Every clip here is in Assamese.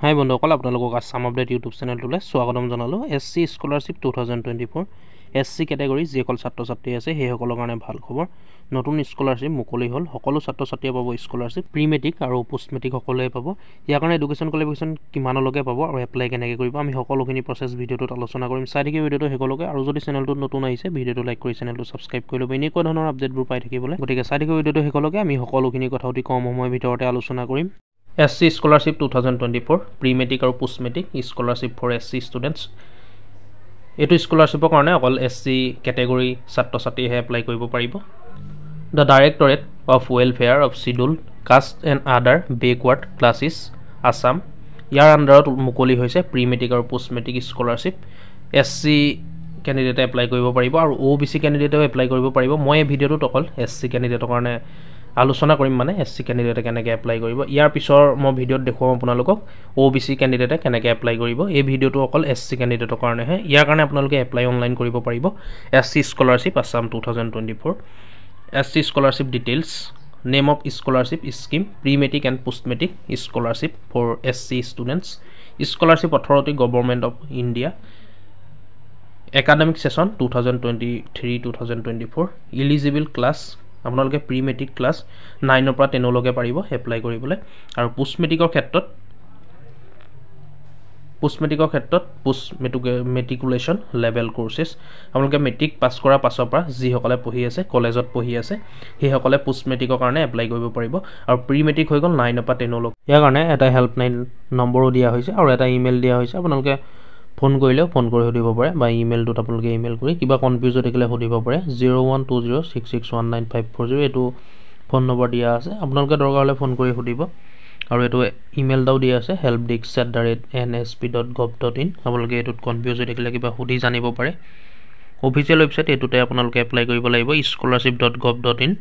হাই বন্ধুসকল, আপোনালোকক আসাম আপডেট ইউটিউব চেনেলটোলৈ স্বাগতম জনালোঁ। SC স্কলাৰশ্বিপ 2024 SC কেটেগৰী যিসকল ছাত্ৰ ছাত্ৰী আছে সেইসকলৰ কাৰণে ভাল খবৰ। নতুন স্কলাৰশ্বিপ মুকলি হ'ল। সকলো ছাত্ৰ ছাত্ৰীয়ে পাব স্কলাৰশ্বিপ, প্ৰি মেট্ৰিক আৰু পোষ্ট মেট্ৰিক সকলোৱে পাব। ইয়াৰ কাৰণে এডুকেশ্যন কোৱালিফিকেশ্যন কিমানলৈকে পাব আৰু এপ্লাই কেনেকৈ কৰিব আমি সকলোখিনি প্ৰচেছ ভিডিঅ'টোত আলোচনা কৰিম। চাই থাকি ভিডিঅ'টো শেষলৈকে। আৰু যদি চেনেলটোত নতুন আহিছে ভিডিঅ'টো লাইক কৰি চেনেলটো ছাবস্ক্ৰাইব কৰি ল'ব এনেকুৱা ধৰণৰ আপডেটবোৰ পাই থাকিবলৈ। গতিকে চাই থাকি ভিডিঅ'টো শেষলৈকে। আমি সকলোখিনি কথা অতি কম সময়ৰ ভিতৰতে আলোচনা কৰিম। SC স্কলাৰশ্বিপ 2024 প্ৰি মেট্ৰিক আৰু post matric scholarship for SC students. এইটো স্কলাৰশ্বিপৰ কাৰণে অকল SC কেটেগৰী ছাত্ৰ ছাত্ৰীয়েহে এপ্লাই কৰিব পাৰিব। The directorate of welfare of scheduled caste and other backward classes Assam, ইয়াৰ আণ্ডাৰত মুকলি হৈছে প্ৰি মেট্ৰিক আৰু পোষ্ট মেট্ৰিক স্কলাৰশ্বিপ। SC কেণ্ডিডেটে এপ্লাই কৰিব পাৰিব আৰু OBC কেণ্ডিডেটেও এপ্লাই কৰিব পাৰিব। মই এই ভিডিঅ'টোত অকল SC কেণ্ডিডেটৰ কাৰণে আলোচনা কৰিম, মানে SC কেণ্ডিডেটে কেনেকৈ এপ্লাই কৰিব। ইয়াৰ পিছৰ মই ভিডিঅ'ত দেখুৱাম আপোনালোকক OBC কেণ্ডিডেটে কেনেকৈ এপ্লাই কৰিব। এই ভিডিঅ'টো অকল SC কেণ্ডিডেটৰ কাৰণেহে। ইয়াৰ কাৰণে আপোনালোকে এপ্লাই অনলাইন কৰিব পাৰিব। SC scholarship Assam 2024। SC scholarship details, name of scholarship scheme, pre matric and post matric scholarship for SC students. Scholarship authority government of India. Academic session 2023-2024। Eligible class, আপোনালোকে প্ৰি মেট্ৰিক ক্লাছ 9ৰ পৰা 10লৈকে পাৰিব এপ্লাই কৰিবলৈ। আৰু পোষ্ট মেট্ৰিকৰ ক্ষেত্ৰত পোষ্ট মেট্ৰিকুলেশ্যন লেভেল কৰ্চেছ, আপোনালোকে মেট্ৰিক পাছ কৰাৰ পাছৰ পৰা যিসকলে পঢ়ি আছে কলেজত পঢ়ি আছে সেইসকলে পোষ্ট মেট্ৰিকৰ কাৰণে এপ্লাই কৰিব পাৰিব। আৰু প্ৰি মেট্ৰিক হৈ গ'ল 9ৰ পৰা 10লৈকে। ইয়াৰ কাৰণে এটা হেল্পলাইন নম্বৰো দিয়া হৈছে আৰু এটা ইমেইল দিয়া হৈছে। আপোনালোকে ফোন কৰিলেও ফোন কৰি সুধিব পাৰে বা ইমেইলটোত আপোনালোকে ইমেইল কৰি কিবা কনফিউজ হৈ থাকিলে সুধিব পাৰে। 012066195540 এইটো ফোন নম্বৰ দিয়া আছে। আপোনালোকে দৰকাৰ হ'লে ফোন কৰি সুধিব। আৰু এইটো ইমেইল এটাও দিয়া আছে helpdesk@nsp.gov.in। আপোনালোকে এইটোত কনফিউজ হৈ থাকিলে কিবা সুধি জানিব পাৰে। অফিচিয়েল ৱেবছাইট এইটোতে আপোনালোকে এপ্লাই কৰিব লাগিব, scholarship.gov.in।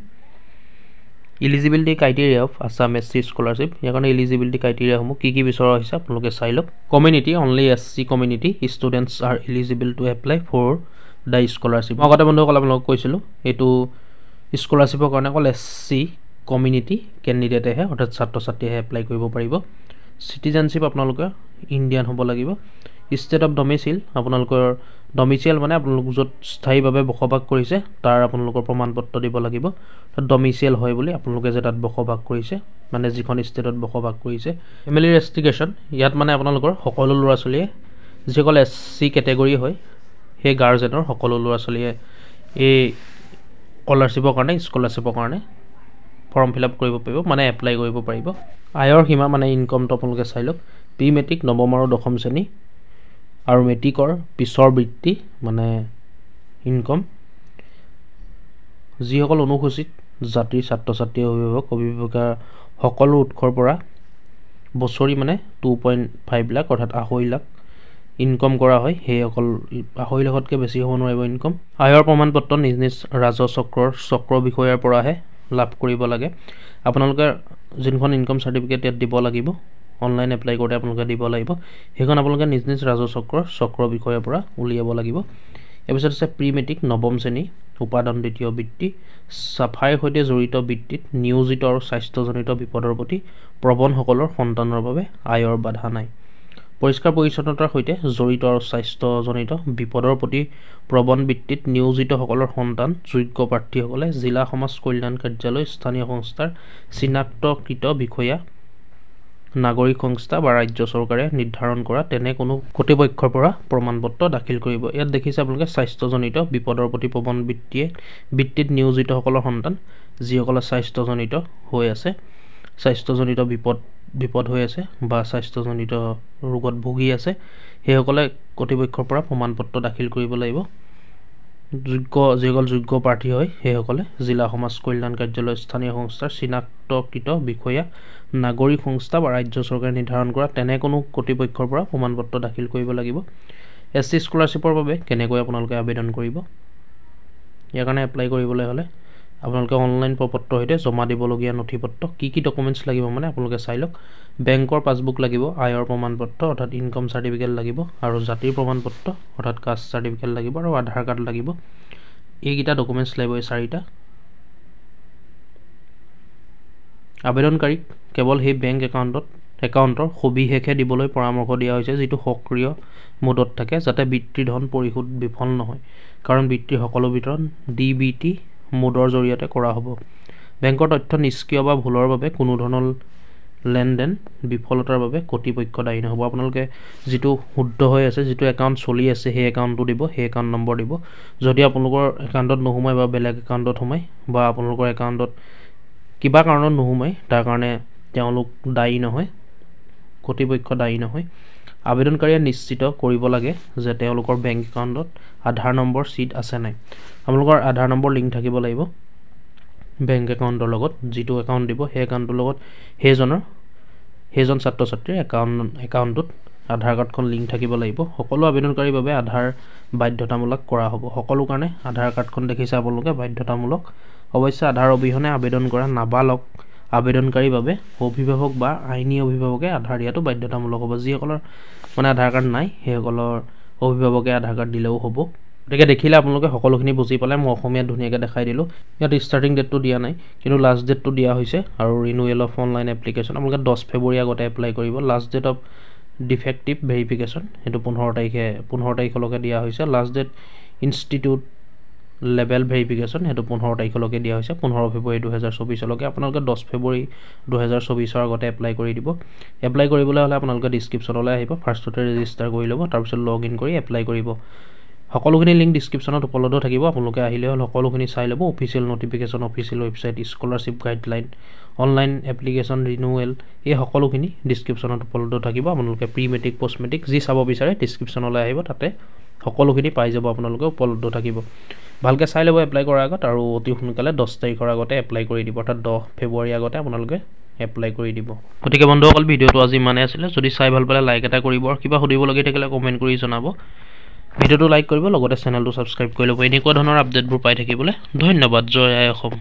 Eligibility criteria of Assam SC scholarship, ইয়াৰ কাৰণে ইলিজিবিলিটি ক্ৰাইটেৰিয়াসমূহ কি কি বিচৰা হৈছে আপোনালোকে চাই লওক। Community, only SC community students are eligible to apply for the scholarship. মই আগতে বন্ধুসকল আপোনালোকক কৈছিলোঁ এইটো স্কলাৰশ্বিপৰ কাৰণে অকল SC কমিউনিটি কেণ্ডিডেটেহে অৰ্থাৎ ছাত্ৰ ছাত্ৰীয়েহে এপ্লাই কৰিব পাৰিব। চিটিজেনশ্বিপ আপোনালোকে ইণ্ডিয়ান হ'ব লাগিব। ষ্টেট অফ ডমিচিল, আপোনালোকৰ ডমিচিয়েল মানে আপোনালোক য'ত স্থায়ীভাৱে বসবাস কৰিছে তাৰ আপোনালোকৰ প্ৰমাণ পত্ৰ দিব লাগিব। তাত ডমিচিয়েল হয় বুলি আপোনালোকে যে তাত বসবাস কৰিছে, মানে যিখন ষ্টেটত বসবাস কৰিছে। ফেমিলি ৰেষ্ট্ৰিকশ্যন, ইয়াত মানে আপোনালোকৰ সকলো ল'ৰা ছোৱালীয়ে যিসকল SC কেটেগৰী হয় সেই গাৰ্জেনৰ সকলো ল'ৰা ছোৱালীয়ে এই স্কলাৰশ্বিপৰ কাৰণে ফৰ্ম ফিল আপ কৰিব পাৰিব, মানে এপ্লাই কৰিব পাৰিব। আয়ৰ সীমা মানে ইনকমটো আপোনালোকে চাই লওক। প্ৰি মেট্ৰিক 9ম আৰু 10ম শ্ৰেণী আৰু মেট্ৰিকৰ পিছৰ বৃত্তি মানে ইনকম। যিসকল অনুসূচিত জাতিৰ ছাত্ৰ ছাত্ৰী অভিভাৱিকা সকলো উৎসৰ পৰা বছৰি মানে 2.5 লাখ অৰ্থাৎ 2.5 লাখ ইনকম কৰা হয়, সেইসকল 2.5 লাখতকৈ বেছি হ'ব নোৱাৰিব ইনকম। আয়ৰ প্ৰমাণ পত্ৰ নিজ নিজ চক্ৰ বিষয়াৰ পৰাহে লাভ কৰিব লাগে। আপোনালোকে যোনখন ইনকম চাৰ্টিফিকেট ইয়াত দিব লাগিব, অনলাইন এপ্লাই কৰোঁতে আপোনালোকে দিব লাগিব, সেইখন আপোনালোকে নিজ নিজ চক্ৰ বিষয়াৰ পৰা উলিয়াব লাগিব। তাৰপিছত আছে প্ৰি মেট্ৰিক 9ম শ্ৰেণী উপাদান 2য় বৃত্তি, চাফাইৰ সৈতে জড়িত বৃত্তিত নিয়োজিত আৰু স্বাস্থ্যজনিত বিপদৰ প্ৰতি প্ৰৱণসকলৰ সন্তানৰ বাবে আয়ৰ বাধা নাই। পৰিষ্কাৰ পৰিচ্ছন্নতাৰ সৈতে জড়িত আৰু স্বাস্থ্যজনিত বিপদৰ প্ৰতি প্ৰৱণ বৃত্তিত নিয়োজিতসকলৰ সন্তান যোগ্য প্ৰাৰ্থীসকলে জিলা সমাজ কল্যাণ কাৰ্যালয়, স্থানীয় সংস্থাৰ চিনাক্তকৃত বিষয়া, নাগৰিক সংস্থা বা ৰাজ্য চৰকাৰে নিৰ্ধাৰণ কৰা তেনে কোনো কৰ্তৃপক্ষৰ পৰা প্ৰমাণ পত্ৰ দাখিল কৰিব। ইয়াত দেখিছে আপোনালোকে স্বাস্থ্যজনিত বিপদৰ প্ৰতি প্ৰৱণ বৃত্তিত নিয়োজিতসকলৰ সন্তান যিসকলে স্বাস্থ্যজনিত হৈ আছে, স্বাস্থ্যজনিত বিপদ হৈ আছে বা স্বাস্থ্যজনিত ৰোগত ভুগি আছে, সেইসকলে কৰ্তৃপক্ষৰ পৰা প্ৰমাণ পত্ৰ দাখিল কৰিব লাগিব। যিসকল যোগ্য প্ৰাৰ্থী হয় সেইসকলে জিলা সমাজ কল্যাণ কাৰ্যালয়, স্থানীয় সংস্থাৰ চিনাক্তকৃত বিষয়া, নাগৰিক সংস্থা বা ৰাজ্য চৰকাৰে নিৰ্ধাৰণ কৰা তেনে কোনো কৰ্তৃপক্ষৰ পৰা প্ৰমাণ পত্ৰ দাখিল কৰিব লাগিব। SC স্কলাৰশ্বিপৰ বাবে কেনেকৈ আপোনালোকে আবেদন কৰিব। ইয়াৰ কাৰণে এপ্লাই কৰিবলৈ হ'লে আপোনালোকে অনলাইন প্ৰপত্ৰৰ সৈতে জমা দিবলগীয়া নথিপত্ৰ কি কি ডকুমেণ্টছ লাগিব মানে আপোনালোকে চাই লওক। বেংকৰ পাছবুক লাগিব, আয়ৰ প্ৰমাণ পত্ৰ অৰ্থাৎ ইনকম চাৰ্টিফিকেট লাগিব, আৰু জাতিৰ প্ৰমাণ পত্ৰ অৰ্থাৎ কাষ্ট চাৰ্টিফিকেট লাগিব, আৰু আধাৰ কাৰ্ড লাগিব। এইকেইটা ডকুমেণ্টছ লাগিব, এই 4টা। আবেদনকাৰীক কেৱল সেই বেংক একাউণ্টত একাউণ্টৰ সবিশেষে দিবলৈ পৰামৰ্শ দিয়া হৈছে, যিটো সক্ৰিয় মোডত থাকে, যাতে বৃত্তিৰ ধন পৰিশোধ বিফল নহয়, কাৰণ বৃত্তিৰ সকলো বিতৰণ DBT মোডৰ জৰিয়তে কৰা হ'ব। বেংকৰ তথ্য নিষ্ক্ৰিয় বা ভুলৰ বাবে কোনো ধৰণৰ লেনদেন বিফলতাৰ বাবে কৰ্তৃপক্ষ দায়ী নহ'ব। আপোনালোকে যিটো শুদ্ধ হৈ আছে, যিটো একাউণ্ট চলি আছে, সেই একাউণ্টটো দিব, সেই একাউণ্ট নম্বৰ দিব। যদি আপোনালোকৰ একাউণ্টত নোসোমায় বা বেলেগ একাউণ্টত সোমায় বা আপোনালোকৰ একাউণ্টত কিবা কাৰণত নোসোমায়, তাৰ কাৰণে তেওঁলোক দায়ী নহয়, কৰ্তৃপক্ষ দায়ী নহয়। আবেদনকাৰীয়ে নিশ্চিত কৰিব লাগে যে তেওঁলোকৰ বেংক একাউণ্টত আধাৰ নম্বৰ চিট আছে নাই। আপোনালোকৰ আধাৰ নম্বৰ লিংক থাকিব লাগিব বেংক একাউণ্টৰ লগত। যিটো একাউণ্ট দিব, সেই একাউণ্টৰ লগত সেইজন ছাত্ৰ ছাত্ৰীৰ একাউণ্টটোত আধাৰ কাৰ্ডখন লিংক থাকিব লাগিব। সকলো আবেদনকাৰীৰ বাবে আধাৰ বাধ্যতামূলক কৰা হ'ব। সকলো কাৰণে আধাৰ কাৰ্ডখন দেখিছে আপোনালোকে বাধ্যতামূলক। অৱশ্যে আধাৰ অবিহনে আবেদন কৰা নাবালক আবেদনকাৰীৰ বাবে অভিভাৱক বা আইনী অভিভাৱকে আধাৰ দিয়াটো বাধ্যতামূলক হ'ব। যিসকলৰ মানে আধাৰ কাৰ্ড নাই, সেইসকলৰ অভিভাৱকে আধাৰ কাৰ্ড দিলেও হ'ব। গতিকে দেখিলে আপোনালোকে সকলোখিনি বুজি পালে। মই অসমীয়াত ধুনীয়াকৈ দেখাই দিলোঁ। ইয়াত ষ্টাৰ্টিং ডেটটো দিয়া নাই, কিন্তু লাষ্ট ডেটটো দিয়া হৈছে। আৰু ৰিনিউৱেল অফ অনলাইন এপ্লিকেশ্যন আপোনালোকে 10 ফেব্ৰুৱাৰী আগতে এপ্লাই কৰিব। Last date of defective verification সেইটো 15 তাৰিখলৈকে দিয়া হৈছে। Last date institute level verification সেইটো 15 তাৰিখলৈকে দিয়া হৈছে, 15 ফেব্ৰুৱাৰী 2024লৈকে। আপোনালোকে 10 ফেব্ৰুৱাৰী 2024 আগতে এপ্লাই কৰি দিব। এপ্লাই কৰিবলৈ হ'লে আপোনালোকে ডিছক্ৰিপশ্যনলৈ আহিব, ফাৰ্ষ্টতে ৰেজিষ্টাৰ কৰি ল'ব, তাৰপিছত লগ ইন কৰি এপ্লাই কৰিব। সকলোখিনি লিংক ডিছক্ৰিপশ্যনত উপলব্ধ থাকিব। আপোনালোকে আহিলে হ'ল সকলোখিনি চাই ল'ব। Official notification, official website, scholarship guideline, online application, renewal, এই সকলোখিনি ডিছক্ৰিপশ্যনত উপলব্ধ থাকিব। আপোনালোকে প্ৰি মেট্ৰিক, পষ্ট মেট্ৰিক যি চাব বিচাৰে ডিছক্ৰিপশ্যনলৈ আহিব, তাতে সকলোখিনি পাই যাব, আপোনালোকে উপলব্ধ থাকিব। ভালকৈ চাই ল'ব এপ্লাই কৰাৰ আগত, আৰু অতি সোনকালে 10 তাৰিখৰ আগতে এপ্লাই কৰি দিব, অৰ্থাৎ 10 ফেব্ৰুৱাৰী আগতে আপোনালোকে এপ্লাই কৰি দিব। গতিকে বন্ধুসকল, ভিডিঅ'টো আজি ইমানেই আছিলে। যদি চাই ভাল পালে লাইক এটা কৰিব, আৰু কিবা সুধিবলগীয়া থাকিলে কমেণ্ট কৰি জনাব। ভিডিঅ'টো লাইক কৰিব, লগতে চেনেলটো ছাবস্ক্ৰাইব কৰি ল'ব। এনেকুৱা ধৰণৰ আপডেটবোৰ পাই থাকিবলৈ। ধন্যবাদ। জয় আই অসম।